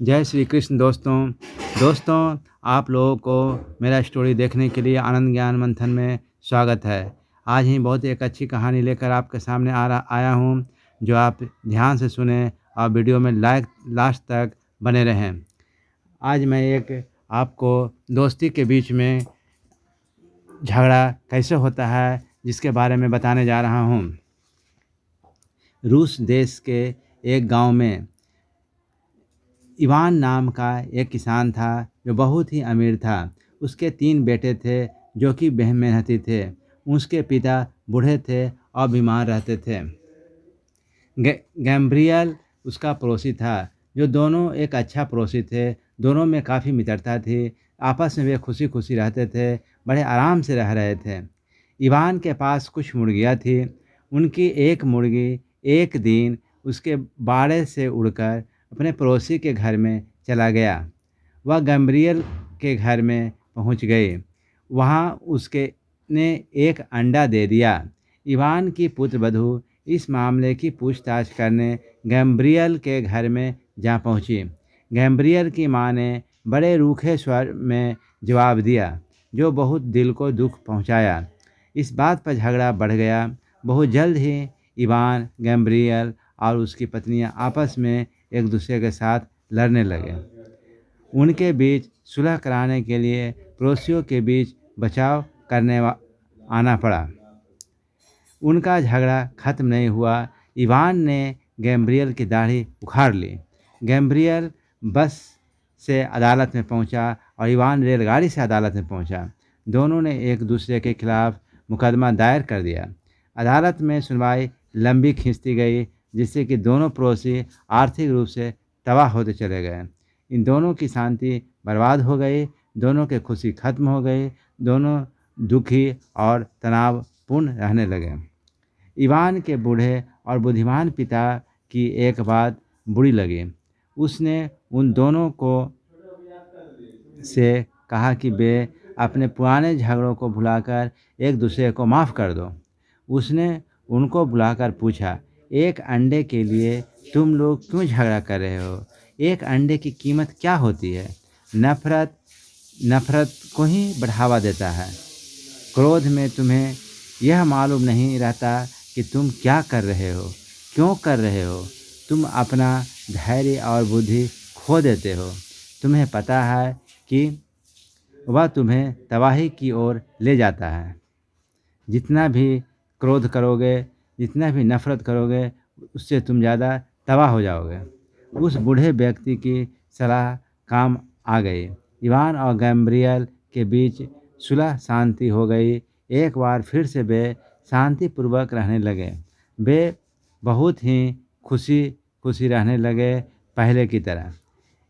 जय श्री कृष्ण दोस्तों आप लोगों को मेरा स्टोरी देखने के लिए आनंद ज्ञान मंथन में स्वागत है। आज ही बहुत एक अच्छी कहानी लेकर आपके सामने आया हूँ, जो आप ध्यान से सुने और वीडियो में लास्ट तक बने रहें। आज मैं एक आपको दोस्ती के बीच में झगड़ा कैसे होता है जिसके बारे में बताने जा रहा हूँ। रूस देश के एक गांव में इवान नाम का एक किसान था जो बहुत ही अमीर था। उसके 3 बेटे थे जो कि मेहनती थे। उसके पिता बूढ़े थे और बीमार रहते थे। गैम्ब्रियल उसका पड़ोसी था, जो दोनों एक अच्छा पड़ोसी थे। दोनों में काफ़ी मित्रता थी। आपस में वे खुशी खुशी रहते थे, बड़े आराम से रह रहे थे। इवान के पास कुछ मुर्गियाँ थी। उनकी एक मुर्गी एक दिन उसके बाड़े से उड़कर अपने पड़ोसी के घर में चला गया। वह गैम्ब्रियल के घर में पहुंच गई। वहां उसके ने एक अंडा दे दिया। इवान की पुत्रवधू इस मामले की पूछताछ करने गैम्ब्रियल के घर में जा पहुंची। गैम्ब्रियल की मां ने बड़े रूखे स्वर में जवाब दिया, जो बहुत दिल को दुख पहुंचाया। इस बात पर झगड़ा बढ़ गया। बहुत जल्द ही इवान, गैम्ब्रियल और उसकी पत्नियां आपस में एक दूसरे के साथ लड़ने लगे। उनके बीच सुलह कराने के लिए पड़ोसियों के बीच बचाव करने आना पड़ा। उनका झगड़ा खत्म नहीं हुआ। इवान ने गैम्ब्रियल की दाढ़ी उखाड़ ली। गैम्ब्रियल बस से अदालत में पहुंचा और इवान रेलगाड़ी से अदालत में पहुंचा। दोनों ने एक दूसरे के खिलाफ मुकदमा दायर कर दिया। अदालत में सुनवाई लंबी खींचती गई, जिससे कि दोनों पड़ोसी आर्थिक रूप से तबाह होते चले गए। इन दोनों की शांति बर्बाद हो गई। दोनों की खुशी खत्म हो गई। दोनों दुखी और तनावपूर्ण रहने लगे। इवान के बूढ़े और बुद्धिमान पिता की एक बात बुरी लगी। उसने उन दोनों को से कहा कि वे अपने पुराने झगड़ों को भुलाकर एक दूसरे को माफ़ कर दो। उसने उनको बुलाकर पूछा, एक अंडे के लिए तुम लोग क्यों झगड़ा कर रहे हो? एक अंडे की कीमत क्या होती है? नफरत को ही बढ़ावा देता है। क्रोध में तुम्हें यह मालूम नहीं रहता कि तुम क्या कर रहे हो, क्यों कर रहे हो। तुम अपना धैर्य और बुद्धि खो देते हो। तुम्हें पता है कि वह तुम्हें तबाही की ओर ले जाता है। जितना भी क्रोध करोगे, जितना भी नफरत करोगे, उससे तुम ज़्यादा तबाह हो जाओगे। उस बूढ़े व्यक्ति की सलाह काम आ गई। इवान और गैम्ब्रियल के बीच सुलह शांति हो गई। एक बार फिर से वे शांतिपूर्वक रहने लगे। वे बहुत ही खुशी खुशी रहने लगे, पहले की तरह।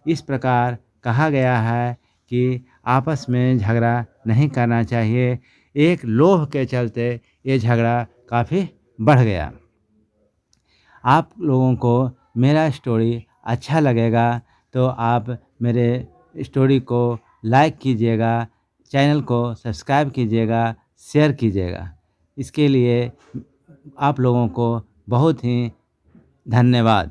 इस प्रकार कहा गया है कि आपस में झगड़ा नहीं करना चाहिए। एक लोभ के चलते ये झगड़ा काफ़ी बढ़ गया। आप लोगों को मेरा स्टोरी अच्छा लगेगा तो आप मेरे स्टोरी को लाइक कीजिएगा, चैनल को सब्सक्राइब कीजिएगा, शेयर कीजिएगा। इसके लिए आप लोगों को बहुत ही धन्यवाद।